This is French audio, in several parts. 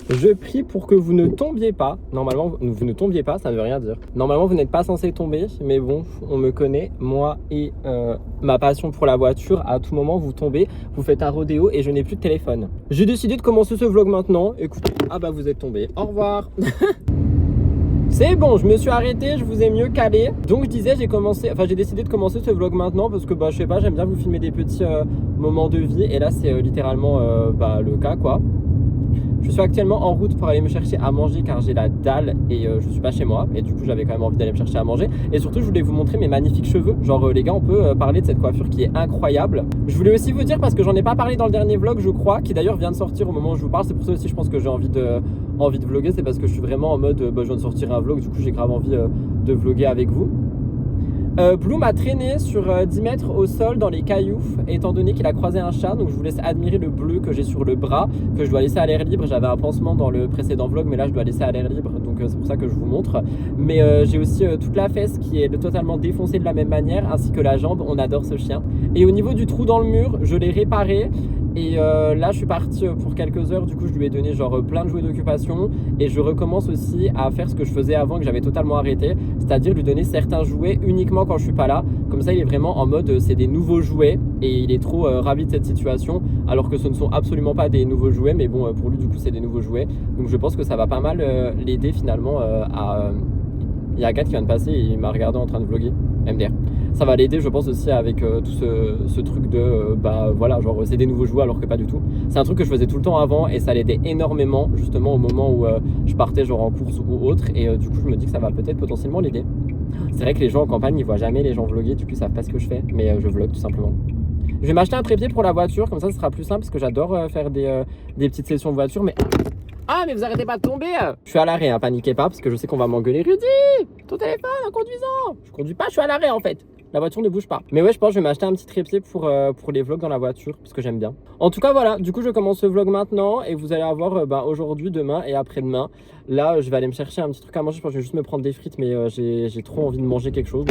Je prie pour que vous ne tombiez pas. Normalement, vous ne tombiez pas, ça ne veut rien dire. Normalement, vous n'êtes pas censé tomber, mais bon, on me connaît, moi et ma passion pour la voiture. À tout moment, vous tombez, vous faites un rodéo et je n'ai plus de téléphone. J'ai décidé de commencer ce vlog maintenant. Écoutez, ah bah vous êtes tombé. Au revoir. C'est bon, je me suis arrêté, je vous ai mieux calé. Donc je disais, j'ai décidé de commencer ce vlog maintenant parce que bah je sais pas, j'aime bien vous filmer des petits moments de vie et là c'est littéralement le cas quoi. Je suis actuellement en route pour aller me chercher à manger car j'ai la dalle et je suis pas chez moi et du coup j'avais quand même envie d'aller me chercher à manger et surtout je voulais vous montrer mes magnifiques cheveux. Genre les gars, on peut parler de cette coiffure qui est incroyable. Je voulais aussi vous dire parce que j'en ai pas parlé dans le dernier vlog je crois, qui d'ailleurs vient de sortir au moment où je vous parle. C'est pour ça aussi je pense que j'ai envie de vlogger, c'est parce que je suis vraiment en mode je viens de sortir un vlog, du coup j'ai grave envie de vlogger avec vous. Blue m'a traîné sur 10 mètres au sol dans les cailloux étant donné qu'il a croisé un chat, donc je vous laisse admirer le bleu que j'ai sur le bras, que je dois laisser à l'air libre. J'avais un pansement dans le précédent vlog mais là je dois laisser à l'air libre, donc c'est pour ça que je vous montre. Mais j'ai aussi toute la fesse qui est totalement défoncée de la même manière, ainsi que la jambe. On adore ce chien. Et au niveau du trou dans le mur, je l'ai réparé. Et là je suis parti pour quelques heures, du coup je lui ai donné genre plein de jouets d'occupation et je recommence aussi à faire ce que je faisais avant que j'avais totalement arrêté, c'est-à-dire lui donner certains jouets uniquement quand je suis pas là. Comme ça il est vraiment en mode c'est des nouveaux jouets et il est trop ravi de cette situation alors que ce ne sont absolument pas des nouveaux jouets, mais bon pour lui du coup c'est des nouveaux jouets. Donc je pense que ça va pas mal l'aider finalement à... Il y a Agathe qui vient de passer et il m'a regardé en train de vlogger, MDR. Ça va l'aider je pense aussi avec tout ce truc de voilà, genre c'est des nouveaux jouets alors que pas du tout. C'est un truc que je faisais tout le temps avant et ça l'aidait énormément justement au moment où je partais genre en course ou autre et du coup je me dis que ça va peut-être potentiellement l'aider. C'est vrai que les gens en campagne ils voient jamais les gens vlogger, du coup ils savent pas ce que je fais, mais je vlog tout simplement. Je vais m'acheter un trépied pour la voiture, comme ça ce sera plus simple parce que j'adore faire des petites sessions de voiture. Mais ah mais vous arrêtez pas de tomber. Je suis à l'arrêt, hein, paniquez pas parce que je sais qu'on va m'engueuler. Rudy, ton téléphone en conduisant. Je conduis pas, je suis à l'arrêt en fait. La voiture ne bouge pas. Mais ouais, je pense que je vais m'acheter un petit trépied pour les vlogs dans la voiture parce que j'aime bien. En tout cas voilà, du coup je commence ce vlog maintenant et vous allez avoir aujourd'hui, demain et après-demain. Là je vais aller me chercher un petit truc à manger. Je pense que je vais juste me prendre des frites, mais j'ai trop envie de manger quelque chose.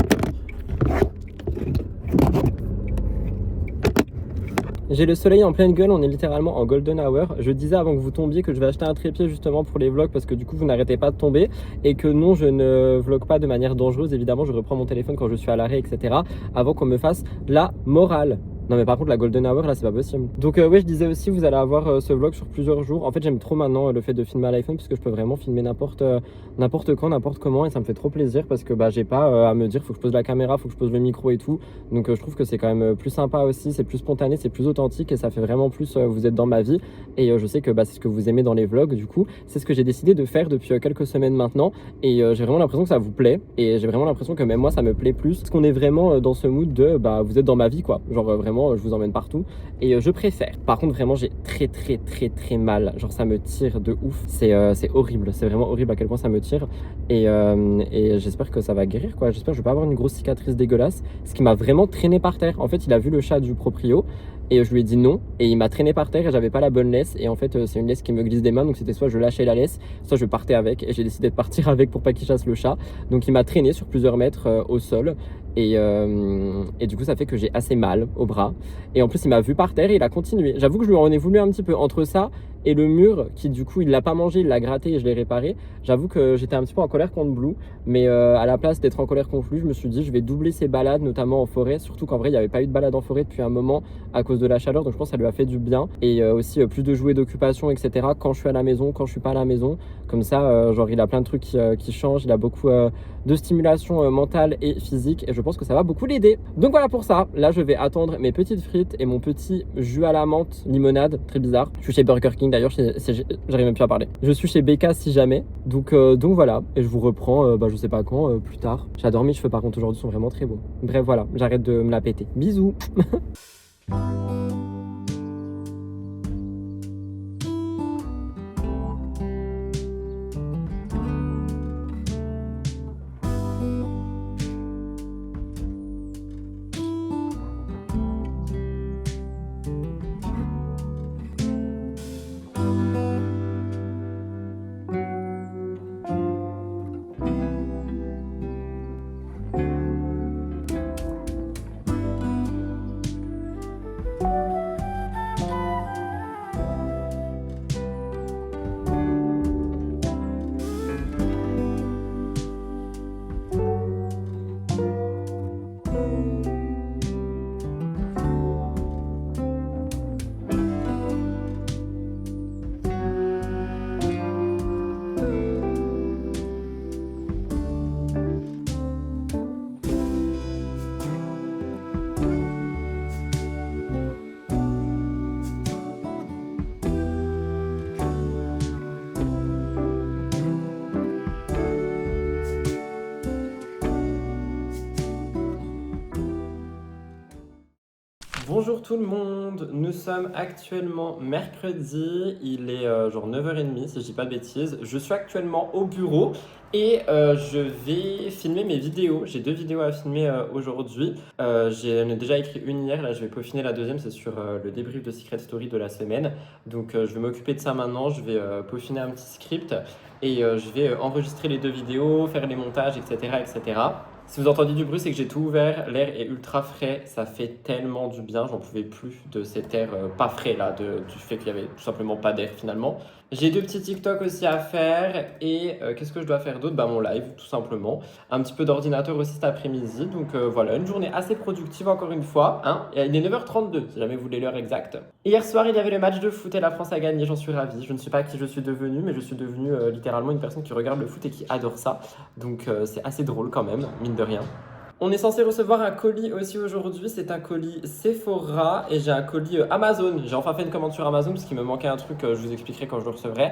J'ai le soleil en pleine gueule, on est littéralement en golden hour. Je disais avant que vous tombiez que je vais acheter un trépied justement pour les vlogs parce que du coup vous n'arrêtez pas de tomber et que non, je ne vlog pas de manière dangereuse. Évidemment, je reprends mon téléphone quand je suis à l'arrêt, etc. avant qu'on me fasse la morale. Non mais par contre la golden hour là c'est pas possible. Donc ouais, je disais aussi vous allez avoir ce vlog sur plusieurs jours. En fait j'aime trop maintenant le fait de filmer à l'iPhone parce que je peux vraiment filmer n'importe quand, n'importe comment et ça me fait trop plaisir parce que j'ai pas à me dire faut que je pose la caméra, faut que je pose le micro et tout. Donc je trouve que c'est quand même plus sympa aussi, c'est plus spontané, c'est plus authentique et ça fait vraiment plus vous êtes dans ma vie et je sais que c'est ce que vous aimez dans les vlogs. Du coup c'est ce que j'ai décidé de faire depuis quelques semaines maintenant et j'ai vraiment l'impression que ça vous plaît et j'ai vraiment l'impression que même moi ça me plaît plus parce qu'on est vraiment dans ce mood de vous êtes dans ma vie quoi, genre vraiment je vous emmène partout et je préfère. Par contre vraiment j'ai très mal, genre ça me tire de ouf, c'est horrible, c'est vraiment horrible à quel point ça me tire et j'espère que ça va guérir quoi, j'espère que je vais pas avoir une grosse cicatrice dégueulasse. Ce qui m'a vraiment traîné par terre, en fait il a vu le chat du proprio et je lui ai dit non et il m'a traîné par terre et j'avais pas la bonne laisse et en fait c'est une laisse qui me glisse des mains, donc c'était soit je lâchais la laisse soit je partais avec et j'ai décidé de partir avec pour pas qu'il chasse le chat. Donc il m'a traîné sur plusieurs mètres au sol et du coup ça fait que j'ai assez mal au bras et en plus il m'a vu par terre et il a continué. J'avoue que je lui en ai voulu un petit peu entre ça et le mur qui du coup il l'a pas mangé, il l'a gratté et je l'ai réparé. J'avoue que j'étais un petit peu en colère contre Blue, mais à la place d'être en colère contre lui je me suis dit je vais doubler ses balades notamment en forêt, surtout qu'en vrai il n'y avait pas eu de balade en forêt depuis un moment à cause de la chaleur, donc je pense que ça lui a fait du bien et aussi plus de jouets d'occupation etc quand je suis à la maison, quand je suis pas à la maison, comme ça genre il a plein de trucs qui changent, il a beaucoup de stimulation mentale et physique et je pense que ça va beaucoup l'aider. Donc voilà pour ça, là je vais attendre mes petites frites et mon petit jus à la menthe limonade, très bizarre. Je suis chez Burger King d'ailleurs, j'arrive même plus à parler. Je suis chez BK si jamais, donc voilà, et je vous reprends je sais pas quand, plus tard. J'adore mes cheveux par contre aujourd'hui, sont vraiment très beaux. Bref voilà, j'arrête de me la péter. Bisous. Bonjour tout le monde, nous sommes actuellement mercredi, il est genre 9h30 si je dis pas de bêtises. Je suis actuellement au bureau et je vais filmer mes vidéos. J'ai 2 vidéos à filmer aujourd'hui. J'en ai déjà écrit une hier, là je vais peaufiner la deuxième, c'est sur le débrief de Secret Story de la semaine. Donc je vais m'occuper de ça maintenant, je vais peaufiner un petit script et je vais enregistrer les 2 vidéos, faire les montages, etc. etc. Si vous entendez du bruit, c'est que j'ai tout ouvert, l'air est ultra frais, ça fait tellement du bien, j'en pouvais plus de cet air pas frais là, du fait qu'il y avait tout simplement pas d'air finalement. J'ai 2 petits TikTok aussi à faire et qu'est-ce que je dois faire d'autre? Bah mon live tout simplement, un petit peu d'ordinateur aussi cet après-midi, donc voilà, une journée assez productive encore une fois, hein. Et il est 9h32 si jamais vous voulez l'heure exacte. Hier soir il y avait le match de foot et la France a gagné, j'en suis ravi, je ne sais pas qui je suis devenu, mais je suis devenu littéralement une personne qui regarde le foot et qui adore ça, donc c'est assez drôle quand même, mine de rien. On est censé recevoir un colis aussi aujourd'hui, c'est un colis Sephora et j'ai un colis Amazon. J'ai enfin fait une commande sur Amazon parce qu'il me manquait un truc, je vous expliquerai quand je le recevrai.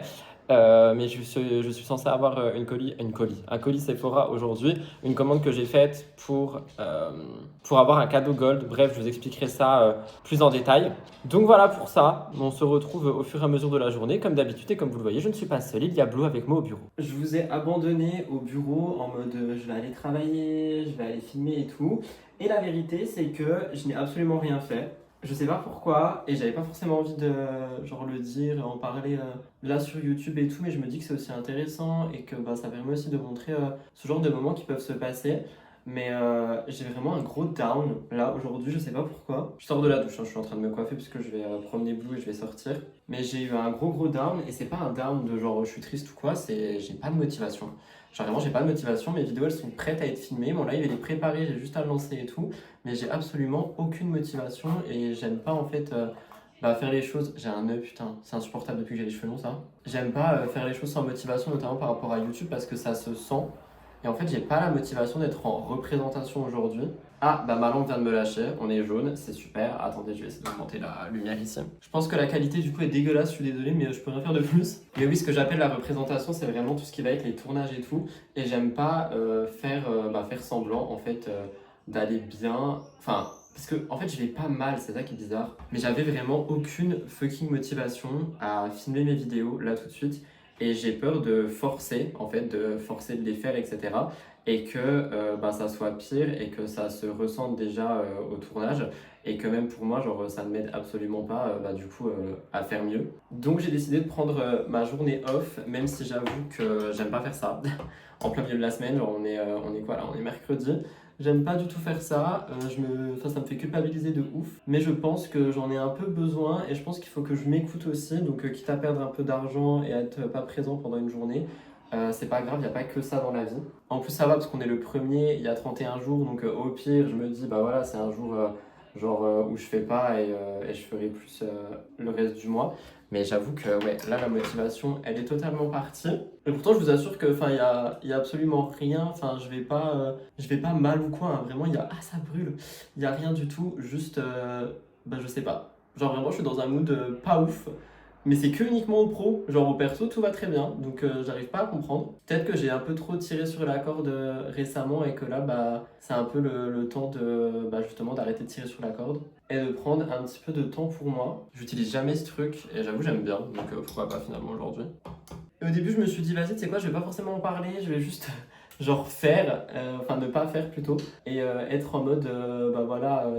Mais je suis censé avoir un colis Sephora aujourd'hui, une commande que j'ai faite pour avoir un cadeau gold. Bref, je vous expliquerai ça plus en détail. Donc voilà pour ça, on se retrouve au fur et à mesure de la journée. Comme d'habitude et comme vous le voyez, je ne suis pas seul, il y a Blue avec moi au bureau. Je vous ai abandonné au bureau en mode je vais aller travailler, je vais aller filmer et tout. Et la vérité, c'est que je n'ai absolument rien fait. Je sais pas pourquoi et j'avais pas forcément envie de genre le dire, en parler là sur YouTube et tout, mais je me dis que c'est aussi intéressant et que bah, ça permet aussi de montrer ce genre de moments qui peuvent se passer. Mais j'ai vraiment un gros down là aujourd'hui, je sais pas pourquoi. Je sors de la douche, hein, je suis en train de me coiffer puisque je vais promener Blue et je vais sortir. Mais j'ai eu un gros down et c'est pas un down de genre je suis triste ou quoi, c'est j'ai pas de motivation. Genre vraiment j'ai pas de motivation, mes vidéos elles sont prêtes à être filmées, mon live il est préparé, j'ai juste à le lancer et tout. Mais j'ai absolument aucune motivation et j'aime pas en fait faire les choses. J'ai un nœud, putain, c'est insupportable depuis que j'ai les cheveux longs ça. J'aime pas faire les choses sans motivation, notamment par rapport à YouTube parce que ça se sent. Et en fait, j'ai pas la motivation d'être en représentation aujourd'hui. Ah, bah ma lampe vient de me lâcher, on est jaune, c'est super. Attendez, je vais essayer d'augmenter la lumière ici. Je pense que la qualité du coup est dégueulasse, je suis désolé, mais je peux rien faire de plus. Mais oui, ce que j'appelle la représentation, c'est vraiment tout ce qui va être les tournages et tout. Et j'aime pas faire semblant en fait d'aller bien. Enfin, parce que en fait, je vais pas mal, c'est ça qui est bizarre. Mais j'avais vraiment aucune fucking motivation à filmer mes vidéos là tout de suite. Et j'ai peur de forcer, en fait, de forcer de les faire, etc. Et que ça soit pire et que ça se ressente déjà au tournage. Et que même pour moi, genre, ça ne m'aide absolument pas, à faire mieux. Donc j'ai décidé de prendre ma journée off, même si j'avoue que j'aime pas faire ça. En plein milieu de la semaine, genre on est quoi là? On est mercredi. J'aime pas du tout faire ça, ça me fait culpabiliser de ouf, mais je pense que j'en ai un peu besoin et je pense qu'il faut que je m'écoute aussi, donc quitte à perdre un peu d'argent et à être pas présent pendant une journée, c'est pas grave, il n'y a pas que ça dans la vie. En plus ça va parce qu'on est le premier, il y a 31 jours, donc au pire je me dis bah voilà c'est un jour où je fais pas et je ferai plus le reste du mois. Mais j'avoue que ouais, là la motivation elle est totalement partie. Et pourtant je vous assure que il y a absolument rien, je vais pas mal ou quoi, hein. Vraiment ça brûle. Il y a rien du tout, juste je sais pas. Genre vraiment je suis dans un mood pas ouf. Mais c'est que uniquement au pro, genre au perso tout va très bien, donc j'arrive pas à comprendre. Peut-être que j'ai un peu trop tiré sur la corde récemment et que là c'est un peu le temps de justement d'arrêter de tirer sur la corde et de prendre un petit peu de temps pour moi. J'utilise jamais ce truc et j'avoue j'aime bien, donc pourquoi pas finalement aujourd'hui. Et au début je me suis dit vas-y tu sais quoi je vais pas forcément en parler, je vais juste genre faire, ne pas faire plutôt, et être en mode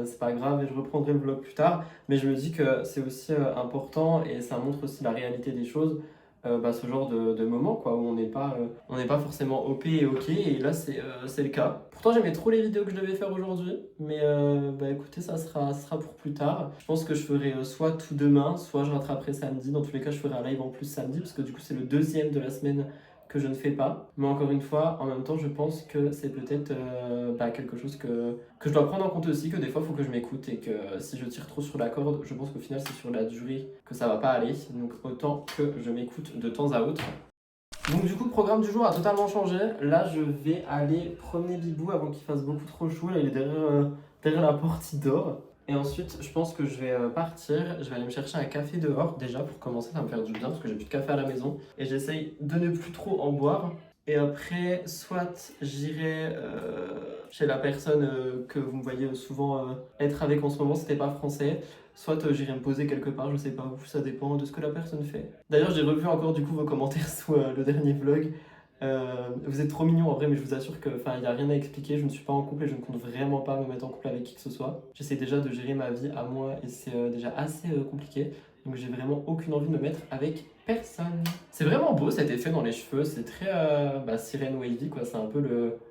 c'est pas grave et je reprendrai le vlog plus tard, mais je me dis que c'est aussi important et ça montre aussi la réalité des choses, ce genre de moment quoi, où on n'est pas forcément OP et ok, et là c'est le cas. Pourtant j'aimais trop les vidéos que je devais faire aujourd'hui, mais écoutez ça sera pour plus tard. Je pense que je ferai soit tout demain, soit je rattraperai samedi, dans tous les cas je ferai un live en plus samedi, parce que du coup c'est le deuxième de la semaine que je ne fais pas. Mais encore une fois, en même temps, je pense que c'est peut-être quelque chose que je dois prendre en compte aussi, que des fois, il faut que je m'écoute et que si je tire trop sur la corde, je pense qu'au final, c'est sur la durée que ça va pas aller. Donc autant que je m'écoute de temps à autre. Donc du coup, le programme du jour a totalement changé. Là, je vais aller promener Bibou avant qu'il fasse beaucoup trop chaud. Là, il est derrière la porte, il dort. Et ensuite, je pense que je vais partir. Je vais aller me chercher un café dehors. Déjà, pour commencer, ça va me faire du bien parce que j'ai plus de café à la maison. Et j'essaye de ne plus trop en boire. Et après, soit j'irai chez la personne que vous me voyez souvent être avec en ce moment, c'était pas français. Soit j'irai me poser quelque part, je sais pas où, ça dépend de ce que la personne fait. D'ailleurs, j'ai revu encore du coup vos commentaires sous le dernier vlog. Vous êtes trop mignons en vrai, mais je vous assure que, il n'y a rien à expliquer. Je ne suis pas en couple et je ne compte vraiment pas me mettre en couple avec qui que ce soit. J'essaie déjà de gérer ma vie à moi et c'est déjà assez compliqué. Donc j'ai vraiment aucune envie de me mettre avec personne. C'est vraiment beau cet effet dans les cheveux, c'est très sirène wavy quoi, c'est un peu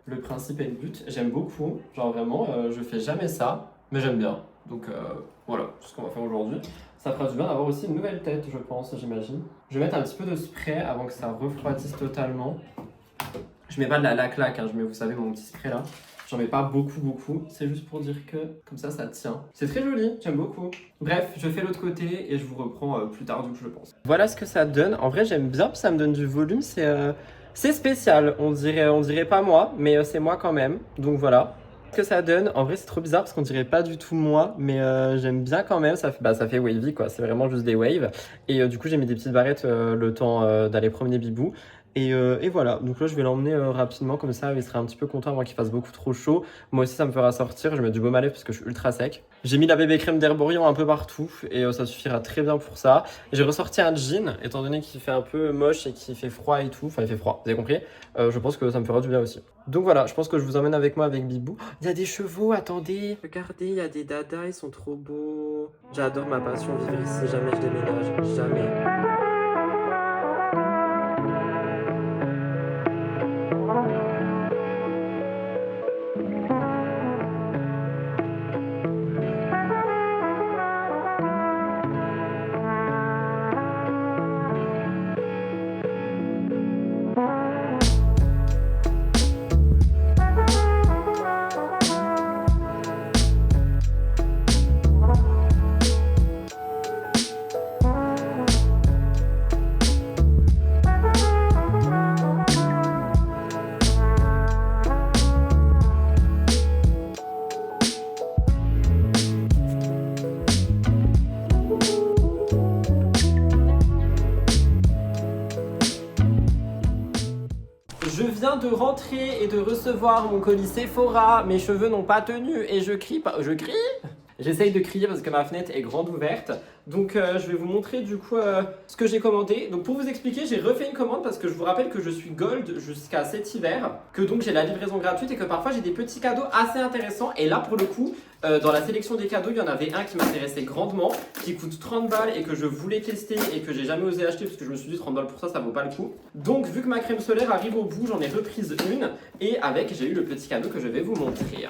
le principe et le but. J'aime beaucoup, genre vraiment, je fais jamais ça, mais j'aime bien. Donc voilà, c'est ce qu'on va faire aujourd'hui. Ça fera du bien d'avoir aussi une nouvelle tête, je pense, j'imagine. Je vais mettre un petit peu de spray avant que ça refroidisse totalement. Je mets pas de la claque, hein, je mets, vous savez, mon petit spray là. J'en mets pas beaucoup, c'est juste pour dire que comme ça tient. C'est très joli, j'aime beaucoup. Bref, je fais l'autre côté et je vous reprends plus tard du coup je pense. Voilà ce que ça donne. En vrai j'aime bien, ça me donne du volume, c'est spécial. On dirait pas moi, mais c'est moi quand même. Donc voilà. Ce que ça donne, en vrai c'est trop bizarre parce qu'on dirait pas du tout moi, mais j'aime bien quand même. Ça fait wavy quoi, c'est vraiment juste des waves. Et du coup j'ai mis des petites barrettes le temps d'aller promener Bibou. Et voilà, donc là je vais l'emmener rapidement comme ça, il sera un petit peu content avant qu'il fasse beaucoup trop chaud. Moi aussi ça me fera sortir, je vais mettre du baume à lèvres parce que je suis ultra sec. J'ai mis la bébé crème d'Herborian un peu partout et ça suffira très bien pour ça. J'ai ressorti un jean, étant donné qu'il fait un peu moche et qu'il fait froid et tout, enfin il fait froid, vous avez compris. Je pense que ça me fera du bien aussi. Donc voilà, je pense que je vous emmène avec moi avec Bibou. Il y a des chevaux, attendez, regardez, il y a des dadas, ils sont trop beaux. J'adore ma passion vivre ici, jamais je déménage, jamais. Je viens de rentrer et de recevoir mon colis Sephora. Mes cheveux n'ont pas tenu et je crie pas. Je crie? J'essaye de crier parce que ma fenêtre est grande ouverte. Donc je vais vous montrer du coup ce que j'ai commandé. Donc pour vous expliquer, j'ai refait une commande parce que je vous rappelle que je suis gold jusqu'à cet hiver. Que donc j'ai la livraison gratuite et que parfois j'ai des petits cadeaux assez intéressants. Et là pour le coup, dans la sélection des cadeaux, il y en avait un qui m'intéressait grandement, qui coûte 30 balles et que je voulais tester et que j'ai jamais osé acheter parce que je me suis dit 30 balles pour ça, ça vaut pas le coup. Donc vu que ma crème solaire arrive au bout, j'en ai reprise une et avec j'ai eu le petit cadeau que je vais vous montrer.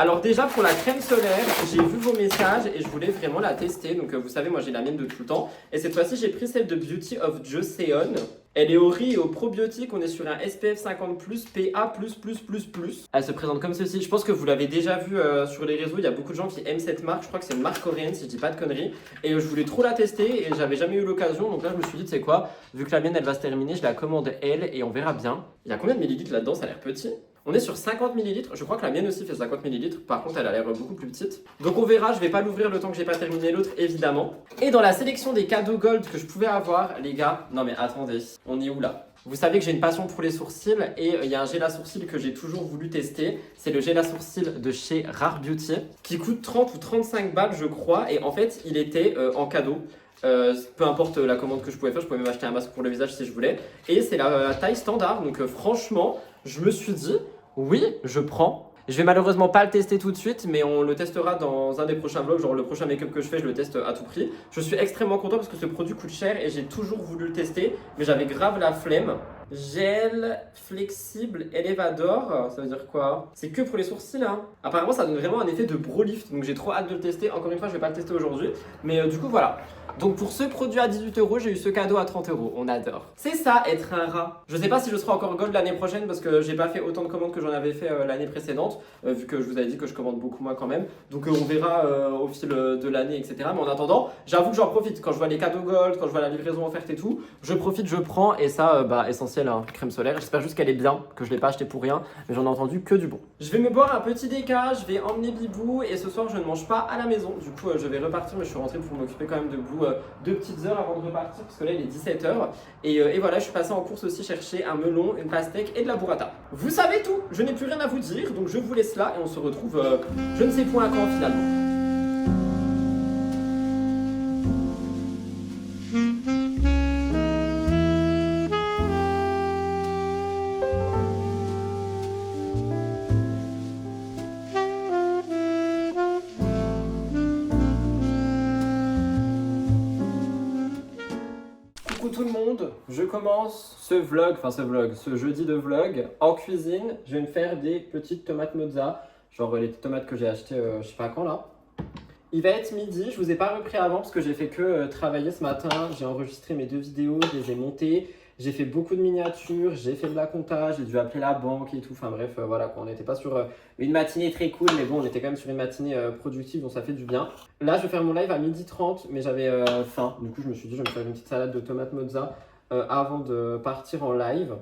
Alors déjà pour la crème solaire, j'ai vu vos messages et je voulais vraiment la tester. Donc vous savez, moi j'ai la mienne de tout le temps. Et cette fois-ci, j'ai pris celle de Beauty of Joseon. Elle est au riz et au probiotique. On est sur un SPF 50+, PA++++. Elle se présente comme ceci. Je pense que vous l'avez déjà vu sur les réseaux. Il y a beaucoup de gens qui aiment cette marque. Je crois que c'est une marque coréenne si je dis pas de conneries. Et je voulais trop la tester et j'avais jamais eu l'occasion. Donc là, je me suis dit, tu sais quoi, vu que la mienne elle va se terminer, je la commande elle et on verra bien. Il y a combien de millilitres là-dedans? Ça a l'air petit. On est sur 50 ml, je crois que la mienne aussi fait 50 ml, par contre elle a l'air beaucoup plus petite. Donc on verra, je vais pas l'ouvrir le temps que j'ai pas terminé l'autre évidemment. Et dans la sélection des cadeaux gold que je pouvais avoir, les gars, non mais attendez, on est où là? Vous savez que j'ai une passion pour les sourcils et il y a un gel à sourcils que j'ai toujours voulu tester. C'est le gel à sourcils de chez Rare Beauty qui coûte 30 ou 35 balles je crois et en fait il était en cadeau. Peu importe la commande que je pouvais faire, je pouvais même acheter un masque pour le visage si je voulais. Et c'est la taille standard, donc franchement, je me suis dit, oui, je prends. Je vais malheureusement pas le tester tout de suite, mais on le testera dans un des prochains vlogs, genre le prochain make-up que je fais, je le teste à tout prix. Je suis extrêmement content parce que ce produit coûte cher et j'ai toujours voulu le tester, mais j'avais grave la flemme. Gel flexible Elevador, ça veut dire quoi? C'est que pour les sourcils hein. Apparemment ça donne vraiment un effet de brow lift, donc j'ai trop hâte de le tester. Encore une fois je vais pas le tester aujourd'hui, mais du coup voilà. Donc pour ce produit à 18 €, j'ai eu ce cadeau à 30 €, on adore. C'est ça être un rat. Je sais pas si je serai encore gold l'année prochaine parce que j'ai pas fait autant de commandes que j'en avais fait l'année précédente, vu que je vous avais dit que je commande beaucoup moins quand même. Donc on verra au fil de l'année etc. Mais en attendant, j'avoue que j'en profite. Quand je vois les cadeaux gold, quand je vois la livraison offerte et tout, je profite, je prends et ça essentiel hein, crème solaire. J'espère juste qu'elle est bien, que je l'ai pas acheté pour rien, mais j'en ai entendu que du bon. Je vais me boire un petit déca, je vais emmener Bibou et ce soir je ne mange pas à la maison. Du coup je vais repartir mais je suis rentré pour m'occuper quand même de Blue 2 petites heures avant de repartir parce que là il est 17h. Et voilà, je suis passé en course aussi chercher un melon, une pastèque et de la burrata. Vous savez tout, je n'ai plus rien à vous dire, donc je vous laisse là et on se retrouve je ne sais point à quand finalement. Coucou tout le monde, je commence ce jeudi de vlog en cuisine. Je vais me faire des petites tomates mozza, genre les tomates que j'ai achetées je sais pas quand là. Il va être midi, je vous ai pas repris avant parce que j'ai fait que travailler ce matin. J'ai enregistré mes 2 vidéos, je les ai montées. J'ai fait beaucoup de miniatures, j'ai fait de la compta, j'ai dû appeler la banque et tout. Enfin bref, voilà quoi. On n'était pas sur une matinée très cool, mais bon, on était quand même sur une matinée productive, donc ça fait du bien. Là, je vais faire mon live à 12h30, mais j'avais faim. Du coup, je me suis dit, je vais me faire une petite salade de tomates mozza avant de partir en live.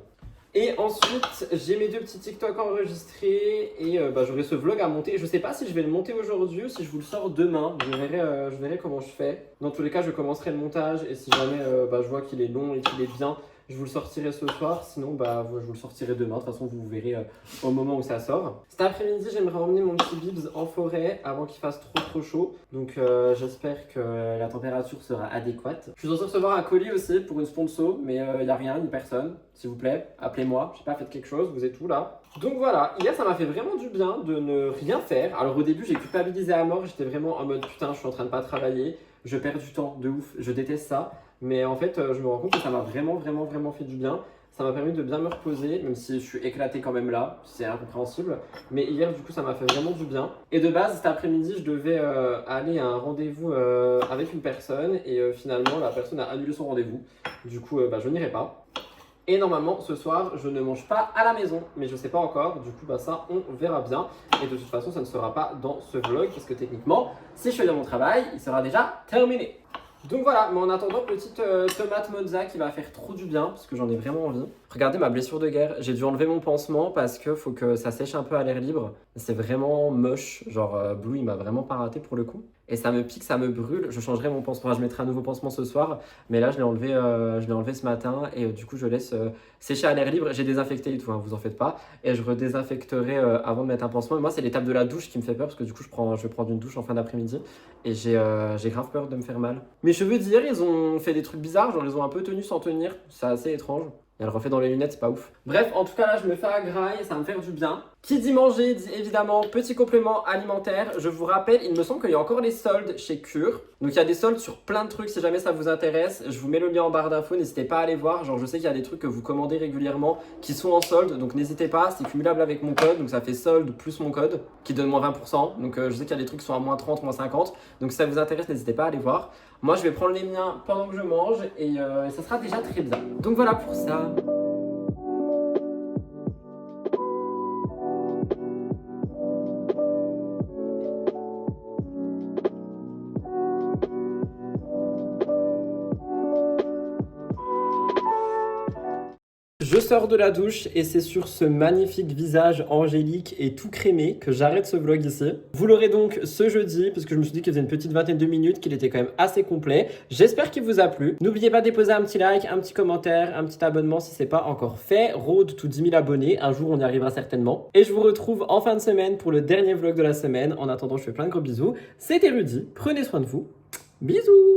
Et ensuite, j'ai mes 2 petits TikTok enregistrés et j'aurai ce vlog à monter. Je sais pas si je vais le monter aujourd'hui ou si je vous le sors demain. Je verrai comment je fais. Dans tous les cas, je commencerai le montage et si jamais je vois qu'il est long et qu'il est bien, je vous le sortirai ce soir. Sinon, je vous le sortirai demain. De toute façon, vous verrez au moment où ça sort. Cet après-midi, j'aimerais emmener mon petit Bibs en forêt avant qu'il fasse trop chaud. Donc, j'espère que la température sera adéquate. Je suis censé recevoir un colis aussi pour une sponsor, mais il n'y a rien ni personne. S'il vous plaît, appelez-moi. Je sais pas, faites quelque chose. Vous êtes où là? Donc voilà, hier, ça m'a fait vraiment du bien de ne rien faire. Alors, au début, j'ai culpabilisé à mort. J'étais vraiment en mode putain, je suis en train de pas travailler. Je perds du temps de ouf. Je déteste ça. Mais en fait, je me rends compte que ça m'a vraiment fait du bien. Ça m'a permis de bien me reposer, même si je suis éclaté quand même là, c'est incompréhensible. Mais hier, du coup, ça m'a fait vraiment du bien. Et de base, cet après-midi, je devais aller à un rendez-vous avec une personne. Et finalement, la personne a annulé son rendez-vous. Du coup, je n'irai pas. Et normalement, ce soir, je ne mange pas à la maison. Mais je sais pas encore. Du coup, ça, on verra bien. Et de toute façon, ça ne sera pas dans ce vlog. Parce que techniquement, si je fais dans mon travail, il sera déjà terminé. Donc voilà, mais en attendant, petite tomate mozza qui va faire trop du bien parce que j'en ai vraiment envie. Regardez ma blessure de guerre, j'ai dû enlever mon pansement parce que faut que ça sèche un peu à l'air libre. C'est vraiment moche, genre Blue il m'a vraiment pas raté pour le coup. Et ça me pique, ça me brûle, je changerai mon pansement, je mettrai un nouveau pansement ce soir. Mais là je l'ai enlevé ce matin et du coup je laisse sécher à l'air libre. J'ai désinfecté et tout, hein, vous en faites pas. Et je redésinfecterai avant de mettre un pansement. Et moi c'est l'étape de la douche qui me fait peur parce que du coup je vais prendre une douche en fin d'après-midi. Et j'ai grave peur de me faire mal. Mes cheveux d'hier ils ont fait des trucs bizarres, genre ils ont un peu tenu sans tenir, c'est assez étrange. Et elle refait dans les lunettes, c'est pas ouf. Bref, en tout cas là je me fais à graille, ça va me faire du bien. Qui dit manger dit évidemment petit complément alimentaire. Je vous rappelle, il me semble qu'il y a encore les soldes chez Cure. Donc il y a des soldes sur plein de trucs si jamais ça vous intéresse. Je vous mets le lien en barre d'infos, n'hésitez pas à aller voir. Genre je sais qu'il y a des trucs que vous commandez régulièrement qui sont en solde. Donc n'hésitez pas, c'est cumulable avec mon code. Donc ça fait solde plus mon code qui donne moins 20%. Donc je sais qu'il y a des trucs qui sont à moins 30, moins 50. Donc si ça vous intéresse, n'hésitez pas à aller voir. Moi je vais prendre les miens pendant que je mange et ça sera déjà très bien. Donc voilà pour ça. Je sors de la douche et c'est sur ce magnifique visage angélique et tout crémé que j'arrête ce vlog ici. Vous l'aurez donc ce jeudi parce que je me suis dit qu'il faisait une petite vingtaine de minutes, qu'il était quand même assez complet. J'espère qu'il vous a plu. N'oubliez pas de déposer un petit like, un petit commentaire, un petit abonnement si c'est pas encore fait. Road to 10 000 abonnés, un jour on y arrivera certainement. Et je vous retrouve en fin de semaine pour le dernier vlog de la semaine. En attendant, je fais plein de gros bisous. C'était Rudy, prenez soin de vous. Bisous.